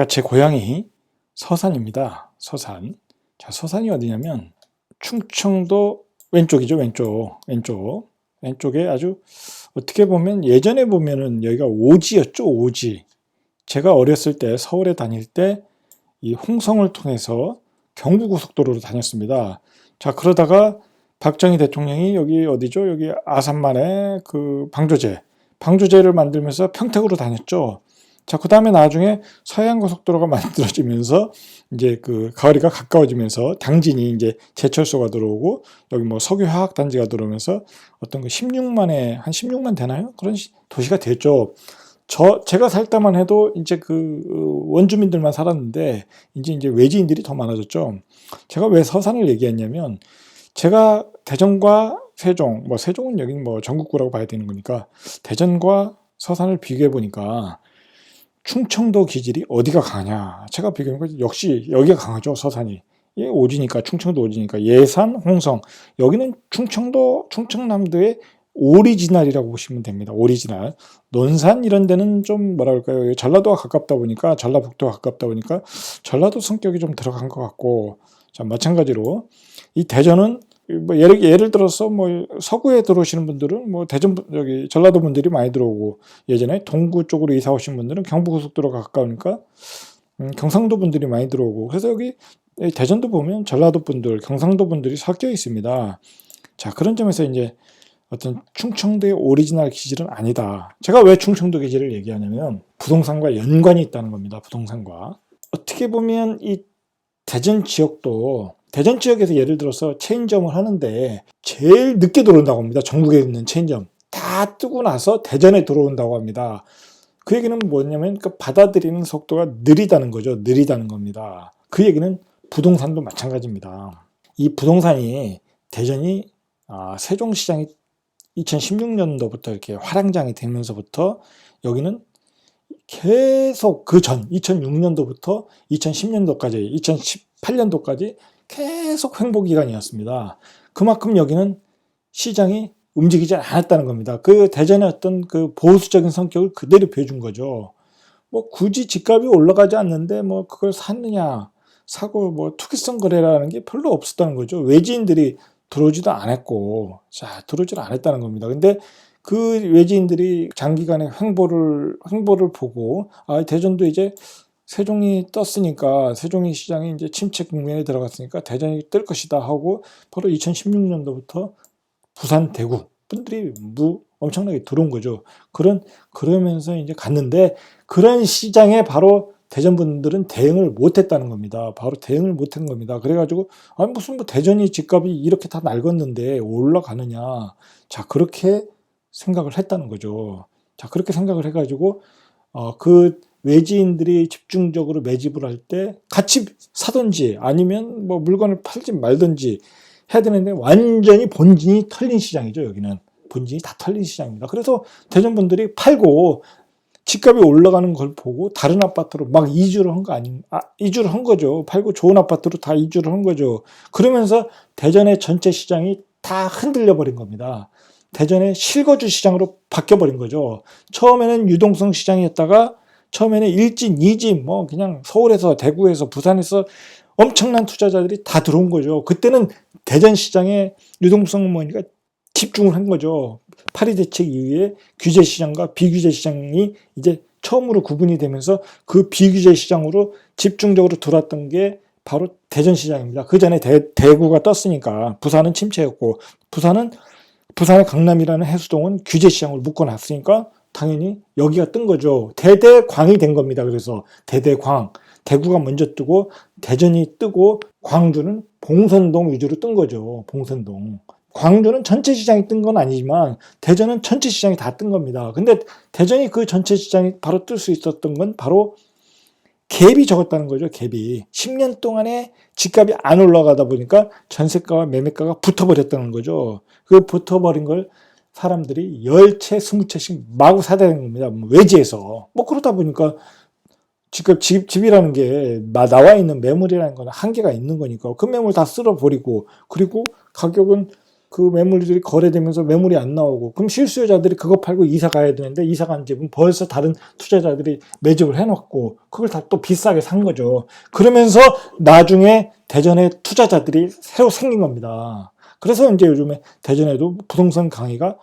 제 고향이 서산입니다. 서산. 자, 서산이 어디냐면 충청도 왼쪽이죠. 왼쪽에 아주 어떻게 보면 예전에 보면은 여기가 오지였죠. 오지. 제가 어렸을 때 서울에 다닐 때 이 홍성을 통해서 경부고속도로로 다녔습니다. 자, 그러다가 박정희 대통령이 여기 어디죠? 여기 아산만에 그 방조제를 만들면서 평택으로 다녔죠. 자, 그 다음에 나중에 서해안고속도로가 만들어지면서 이제 그 거리가 가까워지면서 당진이 이제 제철소가 들어오고 여기 뭐 석유화학단지가 들어오면서 어떤 그 16만에 한 16만 되나요? 그런 도시가 됐죠. 제가 살 때만 해도 이제 그 원주민들만 살았는데 이제 외지인들이 더 많아졌죠. 제가 왜 서산을 얘기했냐면 제가 대전과 세종, 뭐 세종은 여긴 뭐 전국구라고 봐야 되는 거니까 대전과 서산을 비교해 보니까 충청도 기질이 어디가 강하냐? 제가 비교해보니까 역시 여기가 강하죠. 서산이. 이 오지니까 충청도 오지니까 예산, 홍성 여기는 충청남도의 오리지널이라고 보시면 됩니다. 오리지널. 논산 이런 데는 좀 뭐랄까요? 전라도가 가깝다 보니까 전라북도가 가깝다 보니까 전라도 성격이 좀 들어간 것 같고 자 마찬가지로 이 대전은 뭐 예를 들어서 뭐 서구에 들어오시는 분들은 뭐 대전 여기 전라도 분들이 많이 들어오고 예전에 동구 쪽으로 이사 오신 분들은 경부고속도로가 가까우니까 경상도 분들이 많이 들어오고 그래서 여기 대전도 보면 전라도 분들, 경상도 분들이 섞여 있습니다. 자 그런 점에서 이제 어떤 충청도의 오리지널 기질은 아니다. 제가 왜 충청도 기질을 얘기하냐면 부동산과 연관이 있다는 겁니다. 부동산과 어떻게 보면 이 대전 지역에서 예를 들어서 체인점을 하는데 제일 늦게 들어온다고 합니다. 전국에 있는 체인점 다 뜨고 나서 대전에 들어온다고 합니다. 그 얘기는 뭐냐면 그 받아들이는 속도가 느리다는 거죠. 느리다는 겁니다. 그 얘기는 부동산도 마찬가지입니다. 이 부동산이 대전이 세종시장이 2016년도부터 이렇게 화랑장이 되면서부터 여기는 계속 그 전 2006년도부터 2010년도까지 2018년도까지 계속 횡보 기간이었습니다. 그만큼 여기는 시장이 움직이지 않았다는 겁니다. 그 대전의 어떤 그 보수적인 성격을 그대로 보여준 거죠. 뭐 굳이 집값이 올라가지 않는데 뭐 그걸 샀느냐 사고 뭐 투기성 거래라는 게 별로 없었다는 거죠. 외지인들이 들어오지도 않았고 들어오지를 않았다는 겁니다. 근데 그 외지인들이 장기간의 횡보를 보고 대전도 이제 세종이 떴으니까 세종이 시장이 이제 침체 국면에 들어갔으니까 대전이 뜰 것이다 하고 바로 2016년도부터 부산, 대구 분들이 엄청나게 들어온 거죠. 그러면서 이제 갔는데 그런 시장에 바로 대전 분들은 대응을 못했다는 겁니다. 바로 대응을 못한 겁니다. 그래가지고 무슨 뭐 대전이 집값이 이렇게 다 낡았는데 올라가느냐. 자 그렇게 생각을 했다는 거죠. 자 그렇게 생각을 해가지고 그 외지인들이 집중적으로 매집을 할 때 같이 사든지 아니면 뭐 물건을 팔지 말든지 해야 되는데 완전히 본진이 털린 시장이죠. 여기는 본진이 다 털린 시장입니다. 그래서 대전 분들이 팔고 집값이 올라가는 걸 보고 다른 아파트로 막 이주를 한 거죠. 팔고 좋은 아파트로 다 이주를 한 거죠. 그러면서 대전의 전체 시장이 다 흔들려 버린 겁니다. 대전의 실거주 시장으로 바뀌어버린 거죠. 처음에는 유동성 시장이었다가 처음에는 1진, 2진, 뭐 그냥 서울에서, 대구에서, 부산에서 엄청난 투자자들이 다 들어온 거죠. 그때는 대전 시장의 유동성 뭐니까 집중을 한 거죠. 파리 대책 이후에 규제 시장과 비규제 시장이 이제 처음으로 구분이 되면서 그 비규제 시장으로 집중적으로 들어왔던 게 바로 대전 시장입니다. 그 전에 대구가 떴으니까 부산은 침체였고 부산의 강남이라는 해수동은 규제 시장으로 묶어놨으니까 당연히 여기가 뜬 거죠. 대대광이 된 겁니다. 그래서 대대광. 대구가 먼저 뜨고 대전이 뜨고 광주는 봉선동 위주로 뜬 거죠. 봉선동. 광주는 전체 시장이 뜬 건 아니지만 대전은 전체 시장이 다 뜬 겁니다. 근데 대전이 그 전체 시장이 바로 뜰 수 있었던 건 바로 갭이 적었다는 거죠. 갭이. 10년 동안에 집값이 안 올라가다 보니까 전세가와 매매가가 붙어버렸다는 거죠. 그 붙어버린 걸 사람들이 10채, 20채씩 마구 사대는 겁니다. 외지에서. 뭐 그러다 보니까 집이라는 게 나와 있는 매물이라는 건 한계가 있는 거니까 그 매물 다 쓸어버리고 그리고 가격은 그 매물들이 거래되면서 매물이 안 나오고, 그럼 실수요자들이 그거 팔고 이사 가야 되는데 이사 간 집은 벌써 다른 투자자들이 매집을 해놓고 그걸 다 또 비싸게 산 거죠. 그러면서 나중에 대전에 투자자들이 새로 생긴 겁니다. 그래서 이제 요즘에 대전에도 부동산 강의가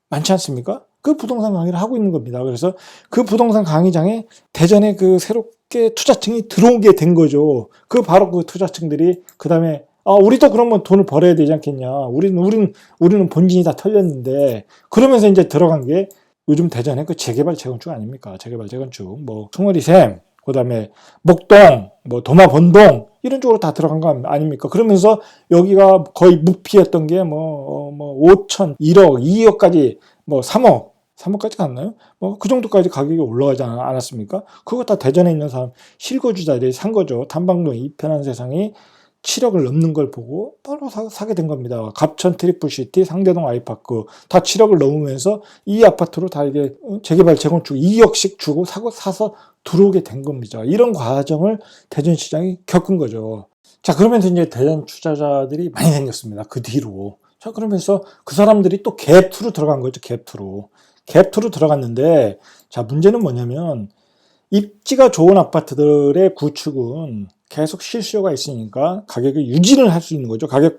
많지 않습니까? 그 부동산 강의를 하고 있는 겁니다. 그래서 그 부동산 강의장에 대전에 그 새롭게 투자층이 들어오게 된 거죠. 그 바로 그 투자층들이 그 다음에 우리도 그러면 돈을 벌어야 되지 않겠냐. 우리는 본진이 다 털렸는데, 그러면서 이제 들어간 게 요즘 대전에 그 재개발 재건축 아닙니까? 재개발 재건축. 뭐, 송어리샘, 그 다음에 목동, 뭐, 도마본동, 이런 쪽으로 다 들어간 거 아닙니까? 그러면서 여기가 거의 무피였던 게 5천, 1억, 2억까지 뭐 3억까지 갔나요? 뭐 그 정도까지 가격이 올라가지 않았습니까? 그거 다 대전에 있는 사람, 실거주자들이 산 거죠. 단방동 이 편한 세상이 7억을 넘는 걸 보고 바로 사게 된 겁니다. 갑천 트리플시티, 상대동 아이파크 다 7억을 넘으면서 이 아파트로 다 이게 재개발 재건축 2억씩 주고 사서 들어오게 된 겁니다. 이런 과정을 대전시장이 겪은 거죠. 자, 그러면서 이제 대전 투자자들이 많이 생겼습니다. 그 뒤로. 자, 그러면서 그 사람들이 또 갭2로 들어간 거죠. 갭2로. 갭2로 들어갔는데, 자, 문제는 뭐냐면 입지가 좋은 아파트들의 구축은 계속 실수요가 있으니까 가격을 유지를 할 수 있는 거죠. 가격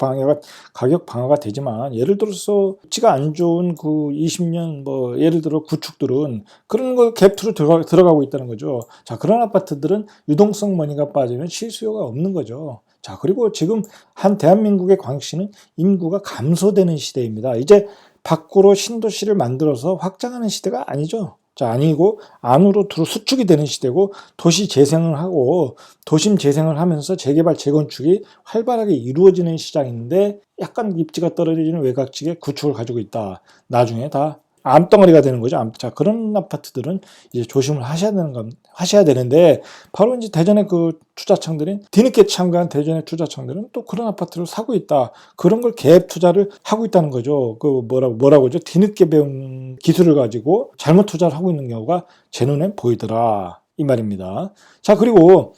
방어가 되지만, 예를 들어서 입지가 안 좋은 그 20년 예를 들어 구축들은 그런 거 갭2로 들어가고 있다는 거죠. 자, 그런 아파트들은 유동성 머니가 빠지면 실수요가 없는 거죠. 자, 그리고 지금 한 대한민국의 광역시는 인구가 감소되는 시대입니다. 이제 밖으로 신도시를 만들어서 확장하는 시대가 아니죠. 자, 아니고 안으로 수축이 되는 시대고, 도시 재생을 하고 도심 재생을 하면서 재개발 재건축이 활발하게 이루어지는 시장인데, 약간 입지가 떨어지는 외곽지에 구축을 가지고 있다. 나중에 다 암덩어리가 되는 거죠. 자, 그런 아파트들은 이제 조심을 하셔야 되는데, 바로 이제 대전의 그 투자청들은, 뒤늦게 참가한 대전의 투자청들은 또 그런 아파트를 사고 있다. 그런 걸 갭 투자를 하고 있다는 거죠. 그 뭐라고죠? 뒤늦게 배운 기술을 가지고 잘못 투자를 하고 있는 경우가 제 눈에 보이더라. 이 말입니다. 자, 그리고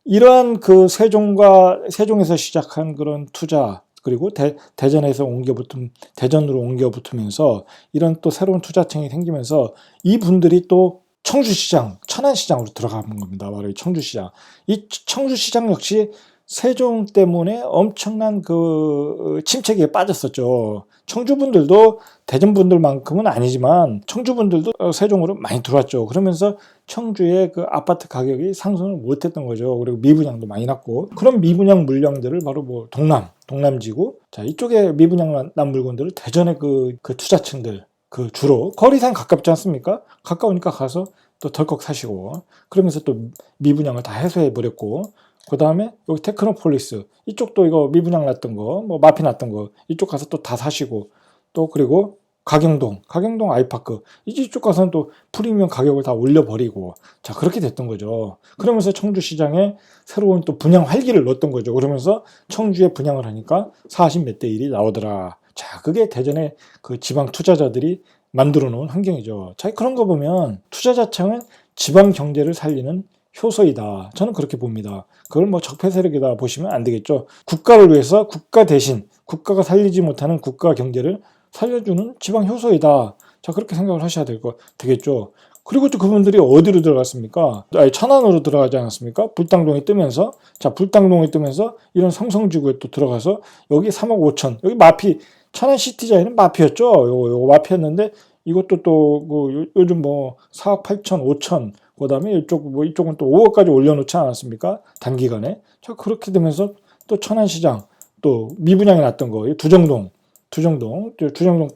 이러한 그 세종에서 시작한 그런 투자, 그리고 대전으로 옮겨 붙으면서 이런 또 새로운 투자층이 생기면서 이분들이 또 청주시장, 천안시장으로 들어가는 겁니다. 바로 이 청주시장. 이 청주시장 역시 세종 때문에 엄청난 그 침체기에 빠졌었죠. 청주분들도 대전분들만큼은 아니지만 청주분들도 세종으로 많이 들어왔죠. 그러면서 청주의 그 아파트 가격이 상승을 못했던 거죠. 그리고 미분양도 많이 났고, 그런 미분양 물량들을 바로 뭐 동남지구, 자, 이쪽에 미분양 난 물건들을 대전의 그 투자층들, 그 주로 거리상 가깝지 않습니까? 가까우니까 가서 또 덜컥 사시고, 그러면서 또 미분양을 다 해소해 버렸고, 그 다음에 여기 테크노폴리스, 이쪽도 이거 미분양 났던 거, 뭐 마피 났던 거, 이쪽 가서 또 다 사시고, 또 그리고 가경동 아이파크, 이쪽 가서는 또 프리미엄 가격을 다 올려버리고, 자, 그렇게 됐던 거죠. 그러면서 청주시장에 새로운 또 분양 활기를 넣었던 거죠. 그러면서 청주에 분양을 하니까 40몇 대 1이 나오더라. 자, 그게 대전의 그 지방 투자자들이 만들어 놓은 환경이죠. 자, 그런 거 보면 투자자청은 지방 경제를 살리는 효소이다. 저는 그렇게 봅니다. 그걸 뭐 적폐 세력이다 보시면 안 되겠죠. 국가를 위해서 국가 대신 국가가 살리지 못하는 국가 경제를 살려주는 지방 효소이다. 자, 그렇게 생각을 하셔야 되겠죠. 그리고 또 그분들이 어디로 들어갔습니까? 천안으로 들어가지 않았습니까? 불당동이 뜨면서, 자, 불당동이 뜨면서 이런 성성지구에 또 들어가서 여기 3억 5천, 여기 마피, 천안 시티자에는 마피였죠. 요거 마피였는데, 이것도 또 요즘 뭐 4억 8천, 5천, 그 다음에 이쪽은 또 5억까지 올려놓지 않았습니까? 단기간에. 자, 그렇게 되면서 또 천안시장, 또 미분양이 났던 거, 두정동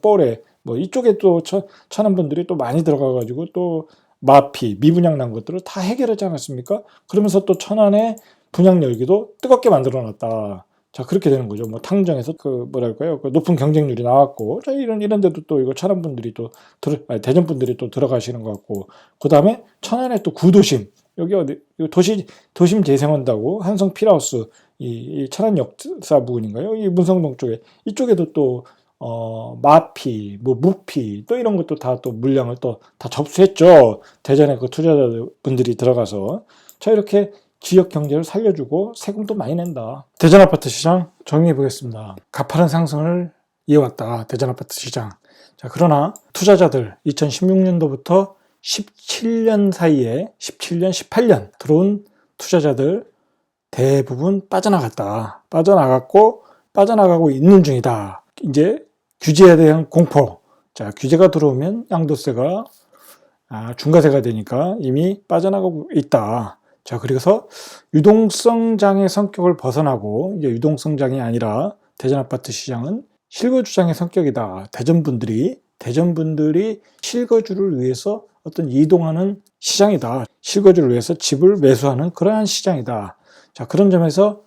뻘에, 뭐 이쪽에 또 천안 분들이 또 많이 들어가가지고 또 마피, 미분양 난 것들을 다 해결하지 않았습니까? 그러면서 또 천안의 분양 열기도 뜨겁게 만들어 놨다. 자, 그렇게 되는 거죠. 뭐 탕정에서 그 높은 경쟁률이 나왔고, 자, 이런 데도 또 이거 천안 분들이 대전 분들이 또 들어가시는 것 같고, 그 다음에 천안의 또 구도심, 여기 도심 재생한다고 한성 필하우스, 이 천안 역사 부근인가요? 이 문성동 쪽에, 이쪽에도 또 마피, 뭐 무피, 또 이런 것도 다 또 물량을 또 다 접수했죠. 대전에 그 투자자분들이 들어가서. 자, 이렇게 지역 경제를 살려주고 세금도 많이 낸다. 대전 아파트 시장 정리해 보겠습니다. 가파른 상승을 이어왔다. 대전 아파트 시장. 자, 그러나 투자자들 2016년도부터 17년 사이에 17년, 18년 들어온 투자자들 대부분 빠져나갔다. 빠져나가고 있는 중이다. 이제 규제에 대한 공포. 자, 규제가 들어오면 양도세가 중과세가 되니까 이미 빠져나가고 있다. 자, 그래서 유동성장의 성격을 벗어나고 이제 유동성장이 아니라 대전 아파트 시장은 실거주장의 성격이다. 대전분들이 실거주를 위해서 어떤 이동하는 시장이다. 실거주를 위해서 집을 매수하는 그러한 시장이다. 자, 그런 점에서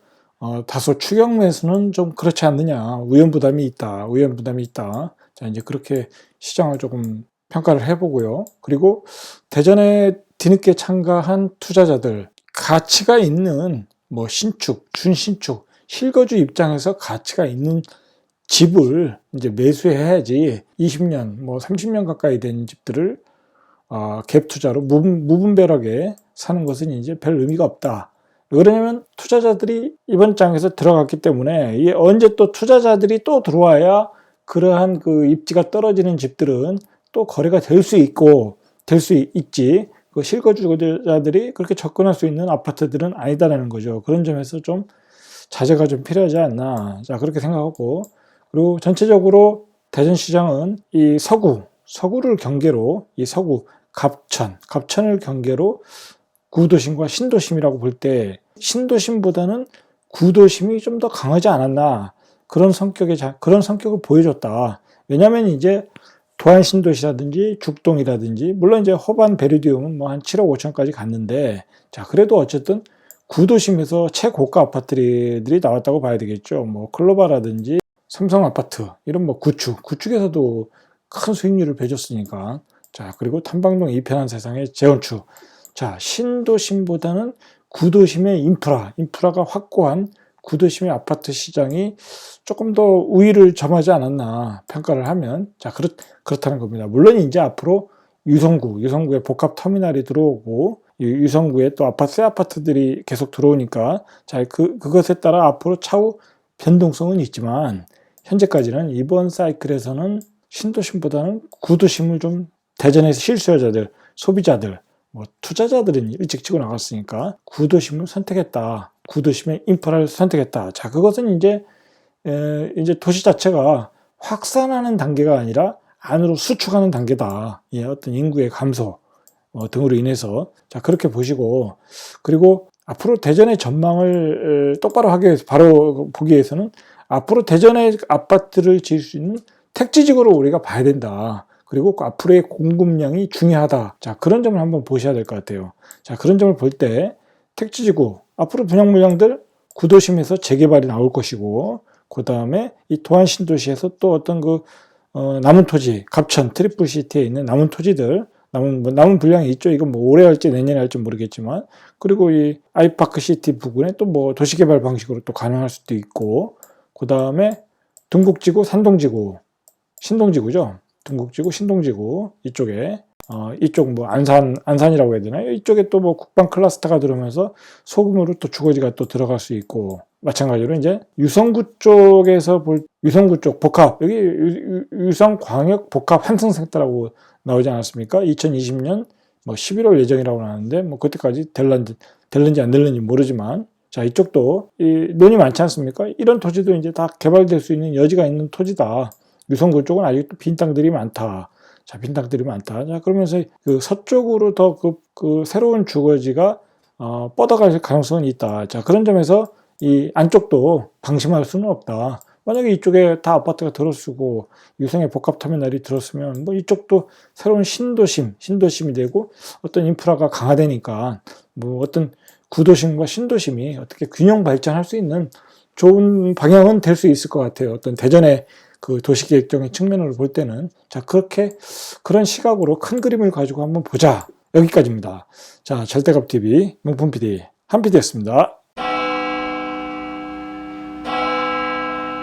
다소 추격 매수는 좀 그렇지 않느냐. 위험부담이 있다. 자, 이제 그렇게 시장을 조금 평가를 해보고요. 그리고 대전에 뒤늦게 참가한 투자자들, 가치가 있는 뭐 신축, 준신축, 실거주 입장에서 가치가 있는 집을 이제 매수해야지 20년, 뭐 30년 가까이 된 집들을 갭 투자로 무분별하게 사는 것은 이제 별 의미가 없다. 왜 그러냐면 투자자들이 이번 장에서 들어갔기 때문에 이게 언제 또 투자자들이 또 들어와야 그러한 그 입지가 떨어지는 집들은 또 거래가 될 수 있지. 그 실거주자들이 그렇게 접근할 수 있는 아파트들은 아니다라는 거죠. 그런 점에서 좀 자제가 좀 필요하지 않나. 자, 그렇게 생각하고, 그리고 전체적으로 대전시장은 이 서구를 경계로, 이 서구, 갑천을 경계로 구도심과 신도심이라고 볼 때, 신도심보다는 구도심이 좀 더 강하지 않았나. 그런 성격을 보여줬다. 왜냐면 이제 도안신도시라든지 죽동이라든지, 물론 이제 허반 베르디움은 뭐 한 7억 5천까지 갔는데, 자, 그래도 어쨌든 구도심에서 최고가 아파트들이 나왔다고 봐야 되겠죠. 뭐 클로바라든지 삼성 아파트, 이런 뭐 구축에서도 큰 수익률을 배줬으니까. 자, 그리고 탐방동 이편한 세상의 재건축. 자, 신도심보다는 구도심의 인프라가 확고한 구도심의 아파트 시장이 조금 더 우위를 점하지 않았나 평가를 하면, 자, 그렇다는 겁니다. 물론 이제 앞으로 유성구에 복합 터미널이 들어오고, 유성구에 또 새 아파트들이 계속 들어오니까, 자, 그것에 따라 앞으로 차후 변동성은 있지만, 현재까지는 이번 사이클에서는 신도심보다는 구도심을 좀 대전에서 실수요자들, 소비자들, 뭐 투자자들은 일찍 치고 나갔으니까 구도심을 선택했다. 구도심의 인프라를 선택했다. 자, 그것은 이제 도시 자체가 확산하는 단계가 아니라 안으로 수축하는 단계다. 예, 어떤 인구의 감소 등으로 인해서. 자, 그렇게 보시고, 그리고 앞으로 대전의 전망을 똑바로 바로 보기 위해서는 앞으로 대전의 아파트를 지을 수 있는 택지지구로 우리가 봐야 된다. 그리고 앞으로의 공급량이 중요하다. 자, 그런 점을 한번 보셔야 될 것 같아요. 자, 그런 점을 볼 때 택지지구, 앞으로 분양 물량들 구도심에서 재개발이 나올 것이고, 그 다음에 이 도안신도시에서 또 어떤 남은 토지, 갑천, 트리플시티에 있는 남은 토지들, 남은 분량이 있죠. 이건 뭐 올해 할지 내년에 할지 모르겠지만, 그리고 이 아이파크시티 부근에 또 뭐 도시개발 방식으로 또 가능할 수도 있고, 그 다음에 둥국지구, 산동지구, 신동지구죠. 둥국지구, 신동지구 이쪽에 이쪽 뭐 안산이라고 해야 되나요? 이쪽에 또 뭐 국방 클러스터가 들어오면서 소규모로 또 주거지가 또 들어갈 수 있고, 마찬가지로 이제 유성구 쪽 복합, 여기 유성광역 복합 환승센터라고 나오지 않았습니까? 2020년 뭐 11월 예정이라고 나왔는데, 뭐 그때까지 될는지 안 될는지 모르지만, 자, 이쪽도 논이 많지 않습니까? 이런 토지도 이제 다 개발될 수 있는 여지가 있는 토지다. 유성구 쪽은 아직도 빈 땅들이 많다. 자, 그러면서 그 서쪽으로 더 새로운 주거지가 뻗어갈 가능성은 있다. 자, 그런 점에서 이 안쪽도 방심할 수는 없다. 만약에 이쪽에 다 아파트가 들어서고 유성의 복합터미널이 들었으면 뭐 이쪽도 새로운 신도심이 되고 어떤 인프라가 강화되니까 뭐 어떤 구도심과 신도심이 어떻게 균형 발전할 수 있는 좋은 방향은 될 수 있을 것 같아요. 어떤 대전의 그 도시계획적인 측면으로 볼 때는. 자, 그런 시각으로 큰 그림을 가지고 한번 보자. 여기까지입니다. 자, 절대값TV 명품 PD 한 PD였습니다.